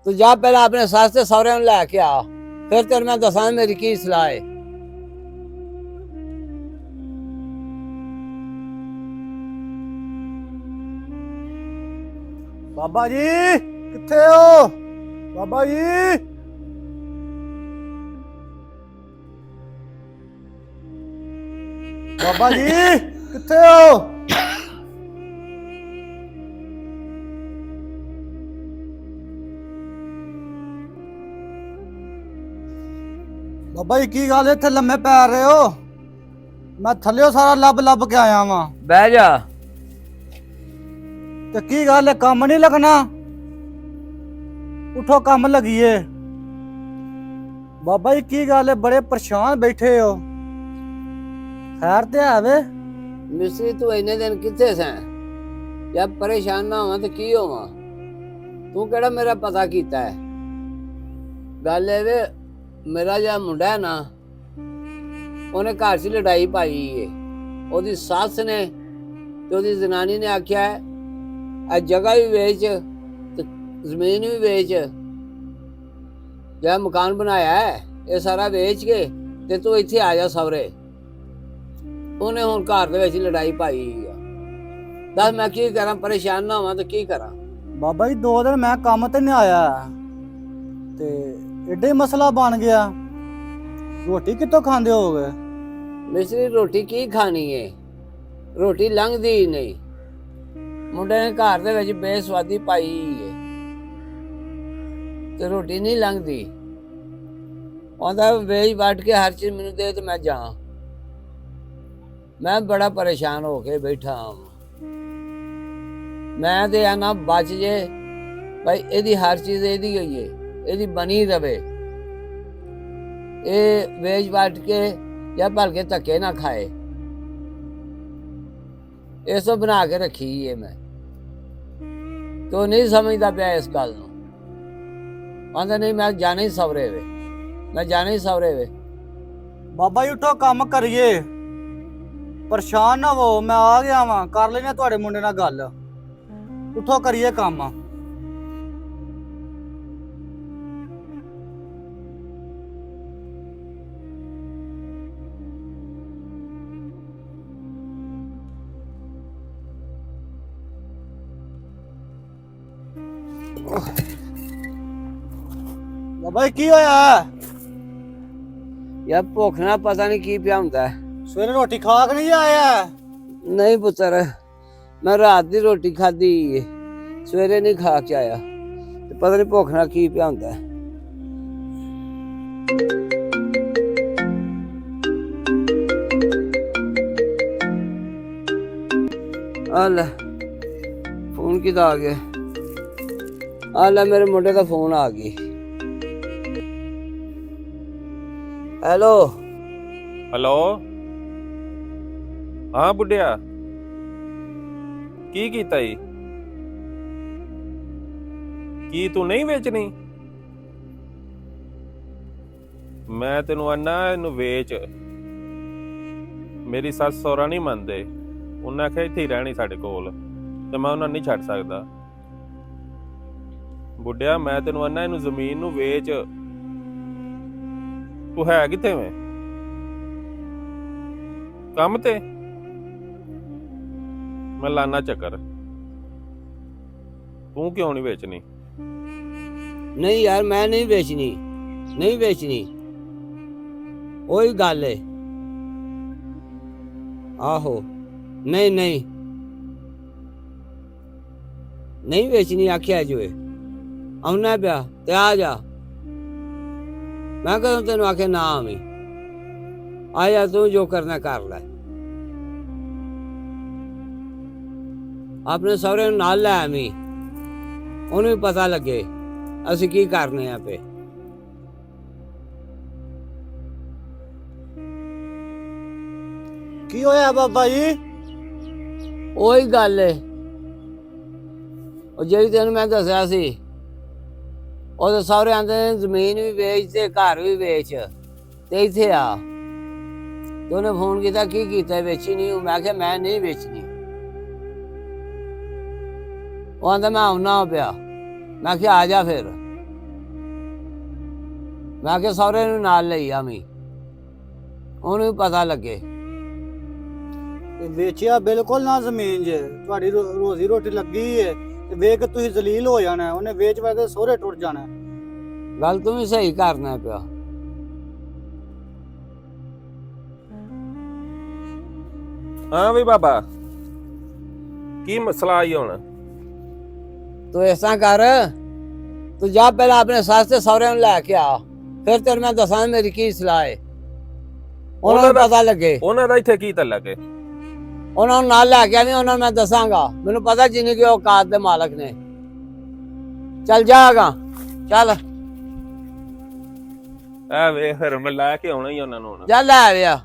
तू जा पहले अपने सस ते सौरे लैके आ, फिर तेरे मैं दसा मेरी की सलाह है। ਬਾਬਾ ਜੀ ਕਿੱਥੇ ਹੋ? ਬਾਬਾ ਜੀ ਬਾਬਾ ਜੀ ਕਿੱਥੇ ਹੋ? ਬਾਬਾ ਜੀ ਕੀ ਗੱਲ ਇੱਥੇ ਲੰਮੇ ਪੈ ਰਹੇ ਹੋ? ਮੈਂ ਥੱਲਿਓ ਸਾਰਾ ਲੱਭ ਲੱਭ ਕੇ ਆਇਆ ਵਾਂ। बह जा। ਤੇ ਕੀ ਗੱਲ ਹੈ, ਕੰਮ ਨਹੀਂ ਲੱਗਣਾ? ਉਠੋ ਕੰਮ ਲੱਗੀਏ। ਬਾਬਾ ਜੀ ਕੀ ਗੱਲ ਹੈ, ਬੜੇ ਪਰੇਸ਼ਾਨ ਬੈਠੇ ਹੋ? ਖੈਰ ਤੇ ਆਵੇ। मिस्त्री तू इन्ने दिन किथे से? जब परेशान ना होवां तो की होवां? तू केड़ा मेरा पता कीता है? गल ए वे मेरा जो मुंडा है ना, उन्हें घर च लड़ाई पाई है। ओदी सस ने ते ओदी जनानी ने आख्या है आ जगह भी बेच ते जमीन भी बेच, जो मकान बनाया है ये सारा बेच के ते तू इत्थे आ जा सवरे। ਉਹਨੇ ਹੁਣ ਘਰ ਦੇ ਵਿੱਚ ਲੜਾਈ ਪਾਈ ਆ। ਦੱਸ ਮੈਂ ਕੀ ਕਰਾਂ, ਪਰੇਸ਼ਾਨ ਨਾ ਹੋਵਾਂ ਤਾਂ ਕੀ ਕਰਾਂ? ਬਾਬਾ ਜੀ 2 ਦਿਨ ਮੈਂ ਕੰਮ ਤੇ ਨਹੀਂ ਆਇਆ ਤੇ ਏਡਾ ਹੀ ਮਸਲਾ ਬਣ ਗਿਆ। ਰੋਟੀ ਕਿੱਥੋਂ ਖਾਂਦੇ ਹੋਗੇ? ਮਿਸਰੀ ਰੋਟੀ ਕੀ ਖਾਣੀ ਏ? ਰੋਟੀ ਲੰਘਦੀ ਹੀ ਨਹੀਂ। ਮੁੰਡੇ ਨੇ ਘਰ ਦੇ ਵਿੱਚ ਬੇਸਵਾਦੀ ਪਾਈ ਏ ਤੇ ਰੋਟੀ ਨਹੀਂ ਲੰਘਦੀ। ਆਂਦਾ ਵੇਚ ਵੱਟ ਕੇ ਹਰ ਚੀਜ਼ ਮੈਨੂੰ ਦੇ ਤੇ ਮੈਂ ਜਾ। मैं बड़ा परेशान होके बैठा हाँ। मैं तो आना बच जे भाई, एदी हर चीज एदी हुई है, एदी बनी रवे। ये वेच वाट के या भलके धक्के ना खाए, इस बना के रखी है मैं। तो नहीं समझता पाया इस गल नूं। आंदा नहीं मैं जाना ही सवरे वे, मैं जाना ही सवरे वे। ਬਾਬਾ ਜੀ ਉਠੋ ਕੰਮ ਕਰੀਏ। ਪਰੇਸ਼ਾਨ ਨਾ ਹੋ, ਮੈਂ ਆ ਗਿਆ ਵਾਂ, ਕਰ ਲੈਣਾ ਤੁਹਾਡੇ ਮੁੰਡੇ ਨਾਲ ਗੱਲ। ਉਠੋ ਕਰੀਏ ਕੰਮ। ਬਾਬਾ ਜੀ ਕੀ ਹੋਇਆ? यार भुख ना पता नहीं की पिया हुंदा है। ਸਵੇਰੇ ਰੋਟੀ ਖਾ ਕੇ ਨਹੀਂ ਆਇਆ? नहीं पुत्र, मैं रात की रोटी खाधी सवेरे नहीं खा के आया, ते पता नहीं भुख नाल की पिया हुंदा है। आ ले फोन किदा आ गया? आ ले मेरे मुंडे का फोन आ गई। हेलो ਹੈਲੋ ਹਾਂ ਬੁੱਢਿਆ, ਕੀ ਕੀਤਾ ਈ? ਕੀ ਤੂੰ ਨਹੀਂ ਵੇਚਣੀ? ਮੈਂ ਤੈਨੂੰ ਆਨਾ ਇਹਨੂੰ ਵੇਚ। ਮੇਰੀ ਸੱਸ ਸਹੁਰਾ ਨਹੀਂ ਮੰਨਦੇ, ਉਹਨਾਂ ਆਖਿਆ ਇੱਥੇ ਹੀ ਰਹਿਣੀ ਸਾਡੇ ਕੋਲ, ਤੇ ਮੈਂ ਉਹਨਾਂ ਨਹੀਂ ਛੱਡ ਸਕਦਾ। ਬੁੱਢਿਆ ਮੈਂ ਤੈਨੂੰ ਆਨਾ ਇਹਨੂੰ ਜ਼ਮੀਨ ਨੂੰ ਵੇਚ। ਤੂੰ ਹੈ ਕਿੱਥੇ ਵੇਂ? ਕੰਮ ਤੇ? ਮੈਂ ਲਾਨਾ ਚੱਕਰ। ਤੂੰ ਕਿਉਂ ਨਹੀਂ ਵੇਚਣੀ? नहीं यार मैं नहीं बेचनी, नहीं बेचनी। वही गल है। आहो नहीं नहीं नहीं बेचनी। आख्या जो है आना पिया ते आ जा। मैं कदों तेन आखे ना आवी, आ जा तू जो करना कर ले। अपने सौरे नाल लै आवी, उन्हें भी पता लगे ਅਸੀਂ ਕੀ ਕਰਨੇ ਆ ਪੇ। ਕੀ ਹੋਇਆ ਬਾਬਾ ਜੀ? ਉਹੀ ਗੱਲ ਏ, ਉਹ ਜਿਹੜੀ ਤੈਨੂੰ ਮੈਂ ਦੱਸਿਆ ਸੀ। ਉਹਦੇ ਸਹੁਰੇ ਆਂਦੇ ਨੇ ਜ਼ਮੀਨ ਵੀ ਵੇਚ ਤੇ ਘਰ ਵੀ ਵੇਚ ਤੇ ਇੱਥੇ ਆ। ਤੇ ਉਹਨੇ ਫੋਨ ਕੀਤਾ, ਕੀ ਕੀਤਾ, ਵੇਚੀ ਨਹੀਂ? ਮੈਂ ਕਿਹਾ ਮੈਂ ਨਹੀਂ ਵੇਚਣੀ। ਉਹ ਆਂਦਾ ਮੈਂ ਆਉਣਾ ਪਿਆ। ਮੈਂ ਕਿਹਾ ਆ ਜਾ ਫਿਰ। ਮੈਂ ਕਿ ਸਹੁਰੇ ਨੂੰ ਨਾਲ ਲਈ ਆਵੀਂ, ਉਹਨੂੰ ਵੀ ਪਤਾ ਲੱਗੇ। ਤੇ ਵੇਚਿਆ ਬਿਲਕੁਲ ਨਾ ਜ਼ਮੀਨ ਜੇ, ਤੁਹਾਡੀ ਰੋਜ਼ੀ ਰੋਟੀ ਲੱਗੀ ਏ ਤੇ ਵੇਖ ਕੇ ਤੁਸੀਂ ਜ਼ਲੀਲ ਹੋ ਜਾਣਾ, ਉਹਨੇ ਵੇਚ ਵਾ ਕੇ ਸਹੁਰੇ ਟੁੱਟ ਜਾਣਾ। ਗੱਲ ਤੂੰ ਵੀ ਸਹੀ ਕਰਨਾ ਪਿਆ। ਹਾਂ ਵੀ ਬਾਬਾ, ਕੀ ਮਸਲਾ ਆਈ ਹੁਣ? ਤੂੰ ਇਸ ਤਰ੍ਹਾਂ ਕਰ, ਤੂੰ ਜਾ ਪਹਿਲਾਂ ਆਪਣੇ ਸੱਸ ਤੇ ਸਹੁਰੇ ਨੂੰ ਲੈ ਕੇ ਆ, ਫਿਰ ਤੈਨੂੰ ਮੈਂ ਦੱਸਾਂ ਮੇਰੀ ਕੀ ਸਲਾਹ ਹੈ। ਉਹਨਾਂ ਨੂੰ ਪਤਾ ਲੱਗੇ। ਉਹਨਾਂ ਦਾ ਇੱਥੇ ਕੀ ਤਲਕ ਹੈ? ਉਹਨਾਂ ਨੂੰ ਨਾਲ ਲੈ ਕੇ ਆਵੀਂ, ਉਹਨਾਂ ਨੂੰ ਮੈਂ ਦੱਸਾਂਗਾ। ਮੈਨੂੰ ਪਤਾ ਜਿੰਨੀ ਕਿ ਔਕਾਤ ਦੇ ਮਾਲਕ ਨੇ। ਚੱਲ ਜਾਗਾ, ਚੱਲ ਐ ਵੇ ਫਿਰ ਮੈਂ ਲੈ ਕੇ ਆਉਣਾ ਹੀ ਉਹਨਾਂ ਨੂੰ ਹੁਣ। ਜਾ ਲੈ ਆਵਿਆ।